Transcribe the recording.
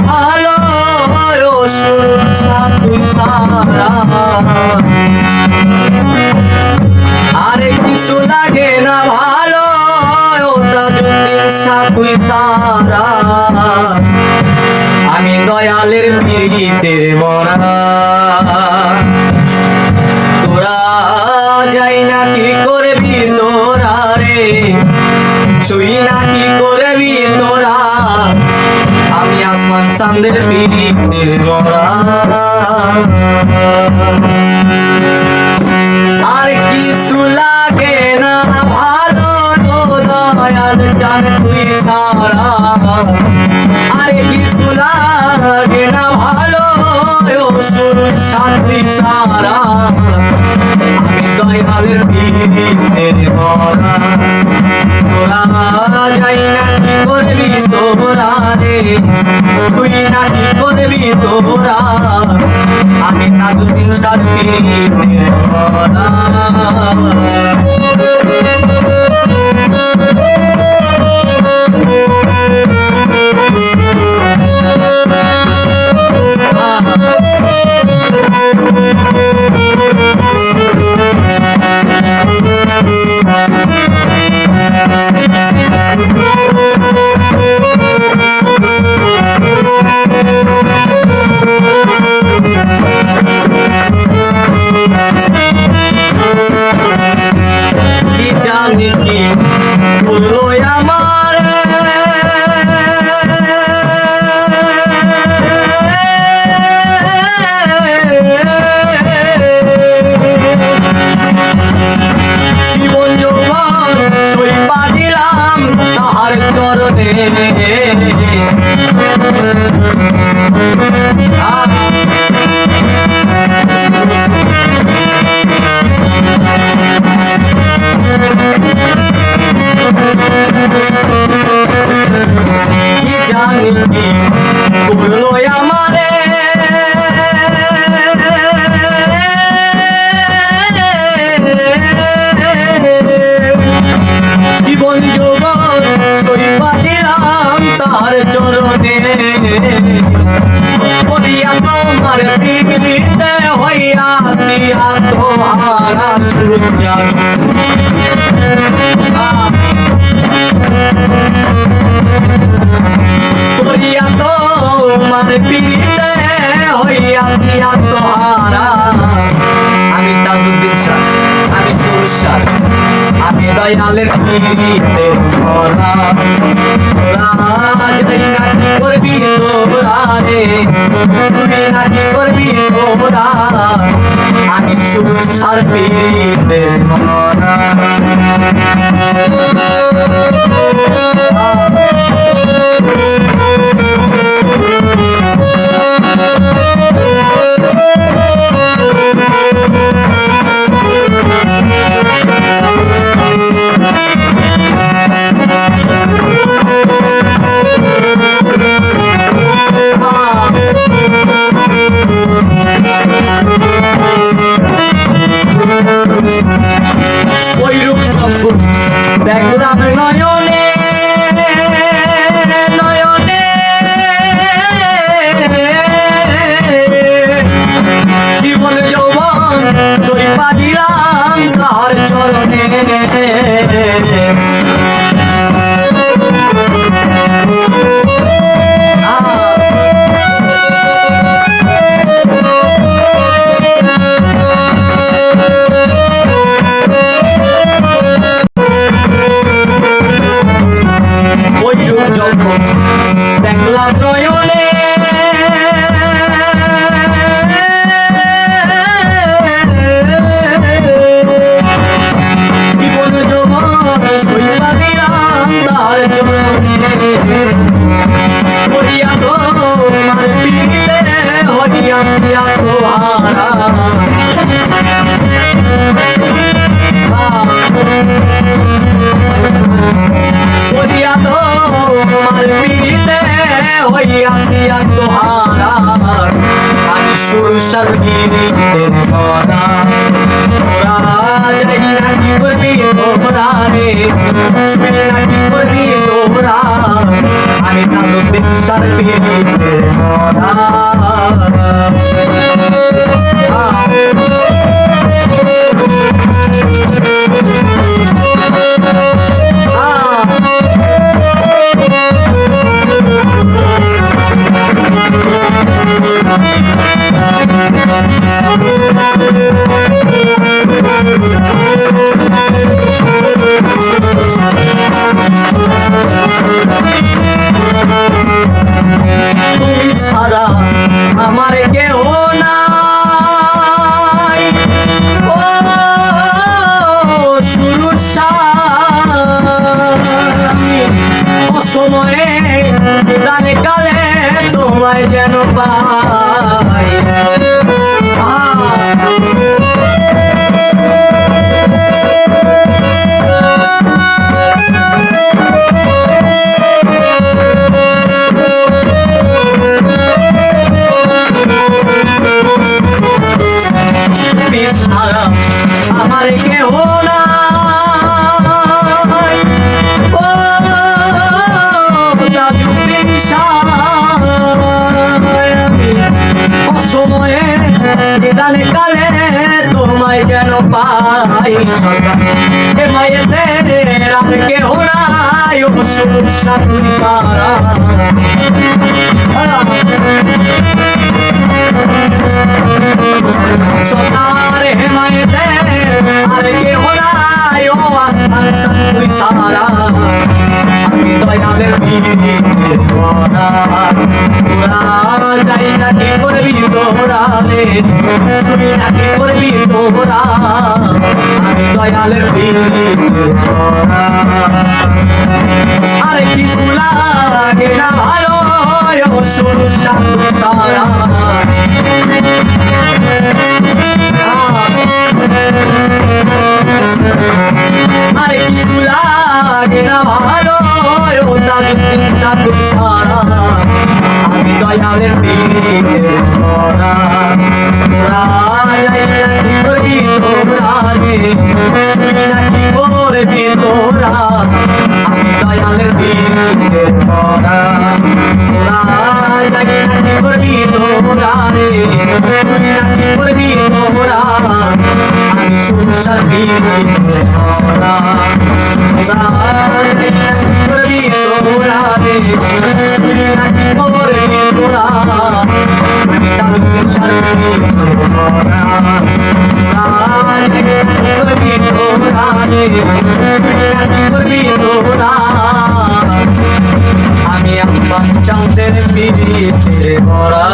ভালো তুই সারা আরে কিছু লাগে না ভালো তাজউদ্দিন তুই সারা আমি দয়ালের পিড়িতে মরা তোরা যাই না কি করবি তোরা রে শুই না কি করবি তোরা আমি আসমান চাঁদের পিড়িতে মরা আর কিছু লাগে না ভালো দয়াল জান তুই সারা আরে কিছু লাগে না ভালো তুই সারা আমি দয়ালের পিড়িতে মরা তোরা যাই না কি করবি তোরা রে তুই না কি করবি তোরা আমি তাজউদ্দিন শাহর পিড়িতে মরা জীবন যৌবন সইপা দিলাম তার চরণে বলিয়া তোমার পিড়িতে হইয়াছি আত্মহারা সুজান বলিয়া তোমার পিড়িতে হইয়াছি আত্মহারা আমি তাজউদ্দিন শাহ আমি সুরসার আমি দয়ালের পিড়িতে মরা তোরা যাই না কি করবি তোরা রে তুই না কি করবি তোরা আমি সুরসার পিড়িতে মরা দেখলাম নয়নে নয়নে জীবন যৌবন চইপা দিলাম তার চরণে দেখলাম নয়নে জীবন যৌবন সইপা দিলাম তার চরণে করিয়া তোমার পিড়িতে হইয়াছি আত্মহারা করিয়া তোমার পিড়িতে হইয়াছি আত্মহারা আমি সুরসার পিড়িতে মরা তোরা যাই না কি করবি তোরা রে শুই না কি করবি তোরা আমি তাজউদ্দিন শাহর পীড়িতের মরা তুমি ছাড়া আমার কেউ নাই ও শুরুর স্বামী অসময়ে নিদানে কালে তোমায় যেন পাই আমার কেউ নাই ও তাজউদ্দিন শাহ আমি অসময়ে নিদানে কালে তোমায় যেন পাই সদা এ মায়েদের আর কেউ নাই ও সুরসা তুই সারা সদারে মায়েদের আর কেউ নাই ও আস্থান তুই সারা আমি দয়ালের পীড়িতের মরা তোরা যাই না কি করবি তোরা রে শুনি না কি করবি তোরা আমি দয়ালের পীড়িতের মরা আরে কিছু লাগে না ভালো ও শুরু সাধু সারা আরে কিছু লাগে না ভালো ও তাজউদ্দিন শাহ সারা আমি দয়ালের পীড়িতের মরা তোরা যাই না কি করবি তোরা রে শুনি না কি করবি তোরা আমি দয়ালের পীড়িতের মরা তোরা যাই না কি করবি তোরা রে শুনি না কি করবি তোরা আমি সংসার পীড়িতের মরা তোরা যাই না কি করবি তোরা রে শুনি না কি করবি তোরা আমি তাজউদ্দিন শাহর পীড়িতের মরা তোরা যাই না কি করবি তোরা রে শুনি না কি করবি তোরা আমি আম্মা চাঁদের পীড়িতের মরা।